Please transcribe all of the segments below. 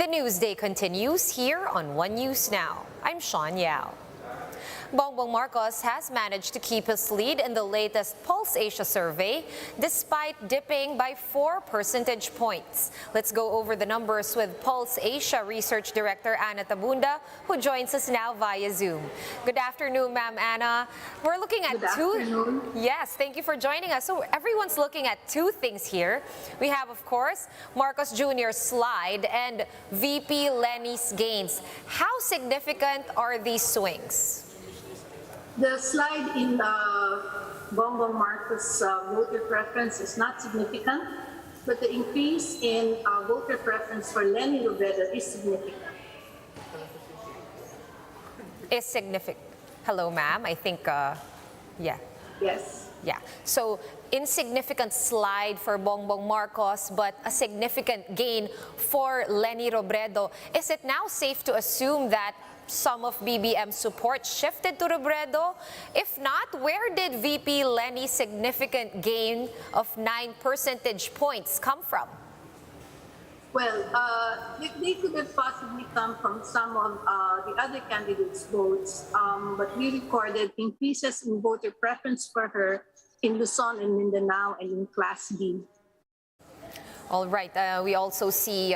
The Newsday continues here on One News Now. I'm Sean Yao. Bongbong Marcos has managed to keep his lead in the latest Pulse Asia survey despite dipping by 4 percentage points. Let's go over the numbers with Pulse Asia Research Director Anna Tabunda, who joins us now via Zoom. Good afternoon, Ma'am Anna. We're looking at Yes, thank you for joining us. So everyone's looking at two things here. We have, of course, Marcos Jr.'s slide and VP Leni's gains. How significant are these swings? The slide in Bongbong Marcos' voter preference is not significant, but the increase in voter preference for Leni Robredo is significant. Is significant. Hello, ma'am. I think, yeah. Yes. Yeah. So, insignificant slide for Bongbong Marcos, but a significant gain for Leni Robredo. Is it now safe to assume that some of BBM's support shifted to Robredo? If not, where did VP Leni's significant gain of 9 percentage points come from? Well, they could have possibly come from some of the other candidates' votes, but we recorded increases in voter preference for her in Luzon and Mindanao and in Class B. All right. We also see,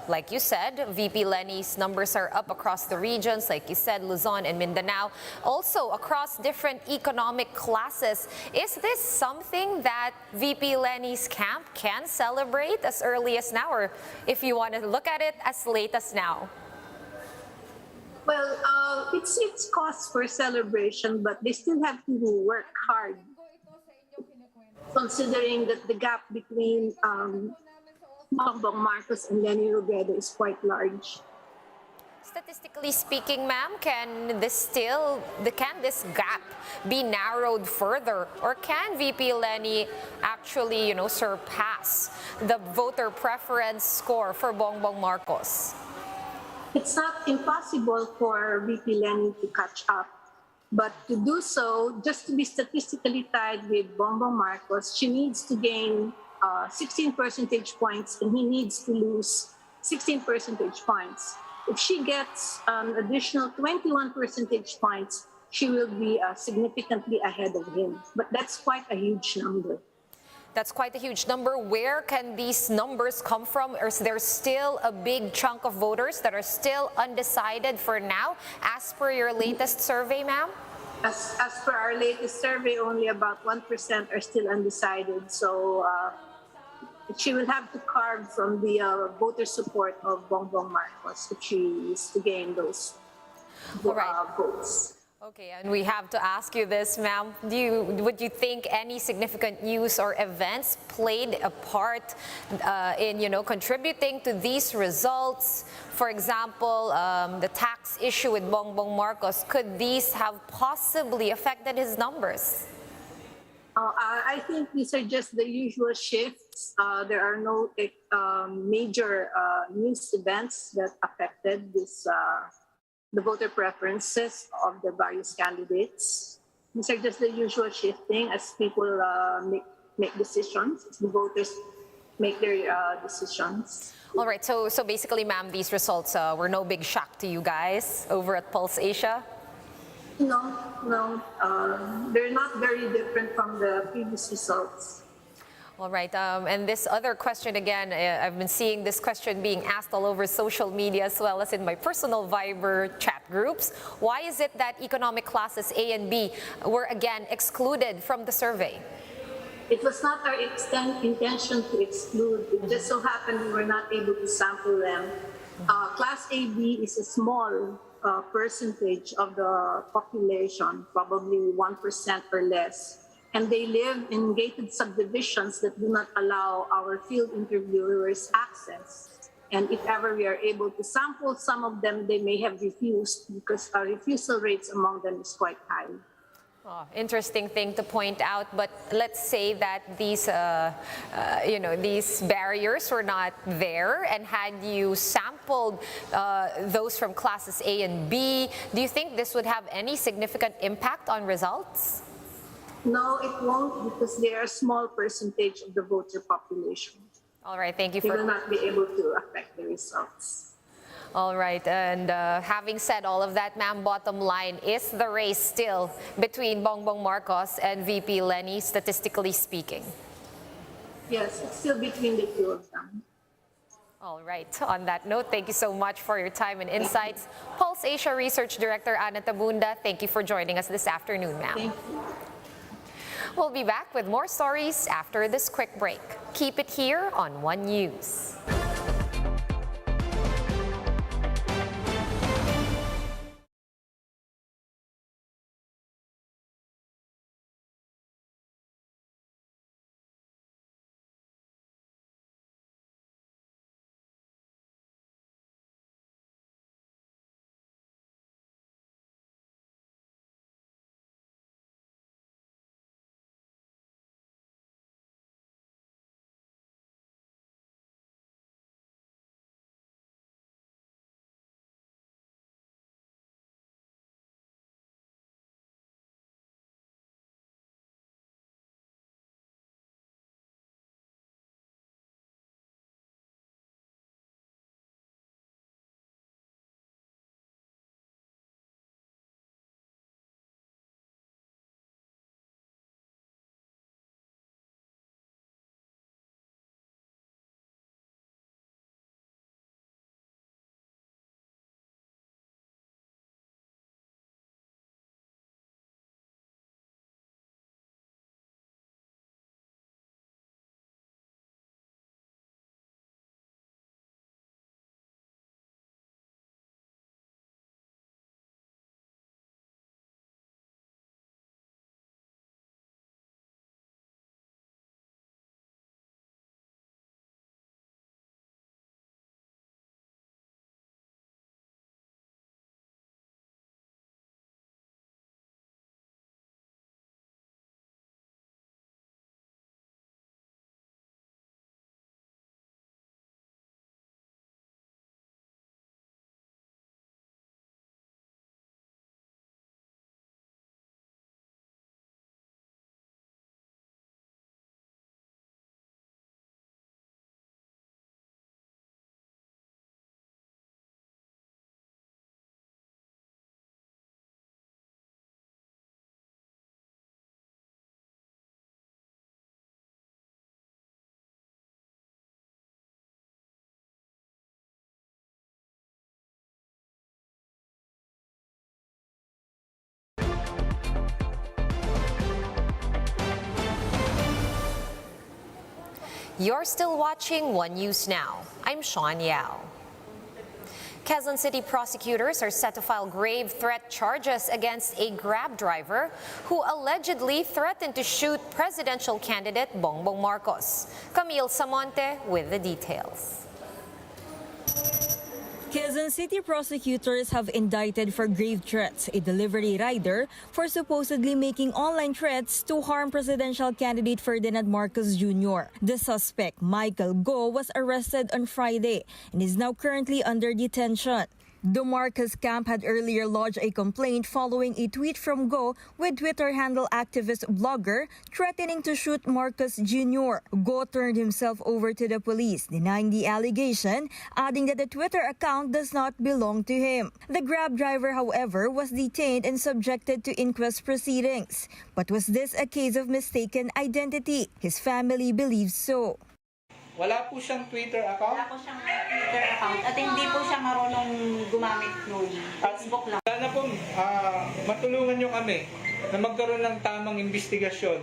like you said, VP Leni's numbers are up across the regions, like you said, Luzon and Mindanao. Also across different economic classes. Is this something that VP Leni's camp can celebrate as early as now, or if you want to look at it, as late as now? Well, it's cause for celebration, but they still have to work hard, considering that the gap between Bongbong Marcos and Leni Robredo is quite large. Statistically speaking, ma'am, can this gap be narrowed further, or can VP Leni actually, surpass the voter preference score for Bongbong Marcos? It's not impossible for VP Leni to catch up, but to do so, just to be statistically tied with Bongbong Marcos, she needs to gain 16 percentage points, and he needs to lose 16 percentage points. If she gets an additional 21 percentage points, she will be significantly ahead of him. But that's quite a huge number. That's quite a huge number. Where can these numbers come from? Or is there still a big chunk of voters that are still undecided for now, as per your latest survey, ma'am? As per our latest survey, only about 1% are still undecided. So she will have to carve from the voter support of Bongbong Marcos if she is to gain those votes. Okay, and we have to ask you this, ma'am. Would you think any significant news or events played a part in, contributing to these results? For example, the tax issue with Bongbong Marcos, could these have possibly affected his numbers? I think these are just the usual shifts. There are no major news events that affected the voter preferences of the various candidates. These are just the usual shifting as people make decisions, as the voters make their decisions. All right, so basically, ma'am, these results were no big shock to you guys over at Pulse Asia? No. They're not very different from the previous results. All right, and this other question again, I've been seeing this question being asked all over social media as well as in my personal Viber chat groups. Why is it that economic classes A and B were again excluded from the survey? It was not our intention to exclude. It just so happened we were not able to sample them. Class AB is a small percentage of the population, probably 1% or less. And they live in gated subdivisions that do not allow our field interviewers access. And if ever we are able to sample some of them, they may have refused because our refusal rates among them is quite high. Oh, interesting thing to point out, but let's say that these, these barriers were not there, and had you sampled those from classes A and B, do you think this would have any significant impact on results? No, it won't, because they are a small percentage of the voter population. All right, thank you They will not be able to affect the results. All right, and having said all of that, ma'am, bottom line, is the race still between Bongbong Marcos and VP Lenny, statistically speaking? Yes, it's still between the two of them. All right, on that note, thank you so much for your time and insights. Pulse Asia Research Director Ana Tabunda, thank you for joining us this afternoon, ma'am. Thank you. We'll be back with more stories after this quick break. Keep it here on One News. You're still watching One News Now. I'm Sean Yao. Quezon City prosecutors are set to file grave threat charges against a Grab driver who allegedly threatened to shoot presidential candidate Bongbong Marcos. Camille Samonte with the details. Quezon City prosecutors have indicted for grave threats a delivery rider for supposedly making online threats to harm presidential candidate Ferdinand Marcos Jr. The suspect, Michael Go, was arrested on Friday and is now currently under detention. The Marcos camp had earlier lodged a complaint following a tweet from Go with Twitter handle activist blogger threatening to shoot Marcos Jr. Go turned himself over to the police, denying the allegation, adding that the Twitter account does not belong to him. The Grab driver, however, was detained and subjected to inquest proceedings. But was this a case of mistaken identity? His family believes so. Wala po siyang Twitter account? Wala po siyang Twitter account at hindi po siya marunong gumamit ng Facebook lang. Sana po matulungan niyo kami na magkaroon ng tamang investigasyon.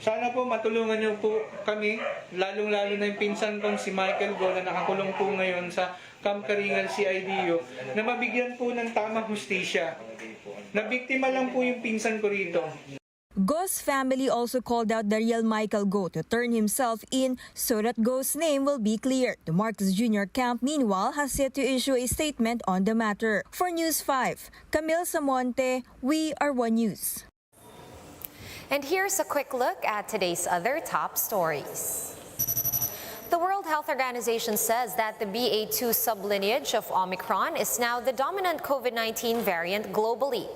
Sana po matulungan niyo po kami, lalong-lalo na yung pinsan kong si Michael Go na nakakulong po ngayon sa Camp Karingal CIDU, na mabigyan po ng tamang hustisya. Na biktima lang po yung pinsan ko rito. Go's family also called out the real Michael Go to turn himself in so that Go's name will be cleared. The Marcos Jr. camp, meanwhile, has yet to issue a statement on the matter. For News 5, Camille Samonte, we are One News. And here's a quick look at today's other top stories. The World Health Organization says that the BA.2 sublineage of Omicron is now the dominant COVID-19 variant globally.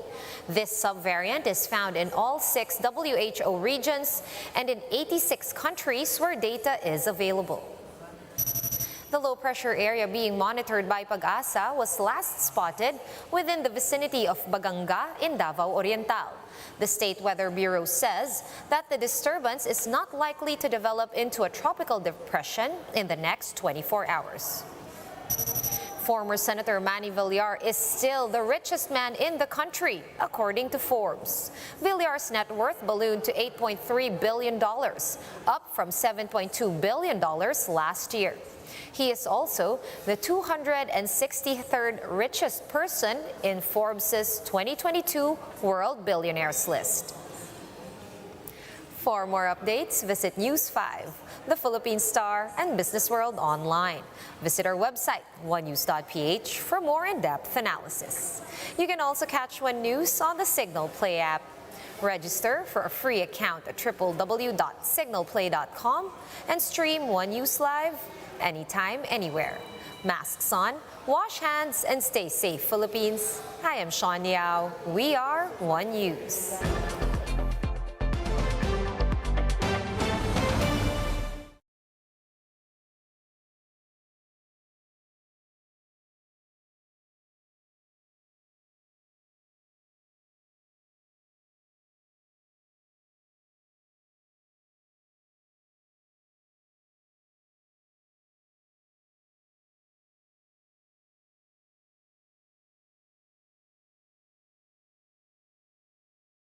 This subvariant is found in all 6 WHO regions and in 86 countries where data is available. The low-pressure area being monitored by Pag-asa was last spotted within the vicinity of Baganga in Davao Oriental. The State Weather Bureau says that the disturbance is not likely to develop into a tropical depression in the next 24 hours. Former Senator Manny Villar is still the richest man in the country, according to Forbes. Villar's net worth ballooned to $8.3 billion, up from $7.2 billion last year. He is also the 263rd richest person in Forbes' 2022 World Billionaires list. For more updates, visit News 5, The Philippine Star, and Business World online. Visit our website, onenews.ph, for more in-depth analysis. You can also catch One News on the Signal Play app. Register for a free account at www.signalplay.com and stream One News Live anytime, anywhere. Masks on, wash hands, and stay safe, Philippines. I am Sean Yao. We are One News.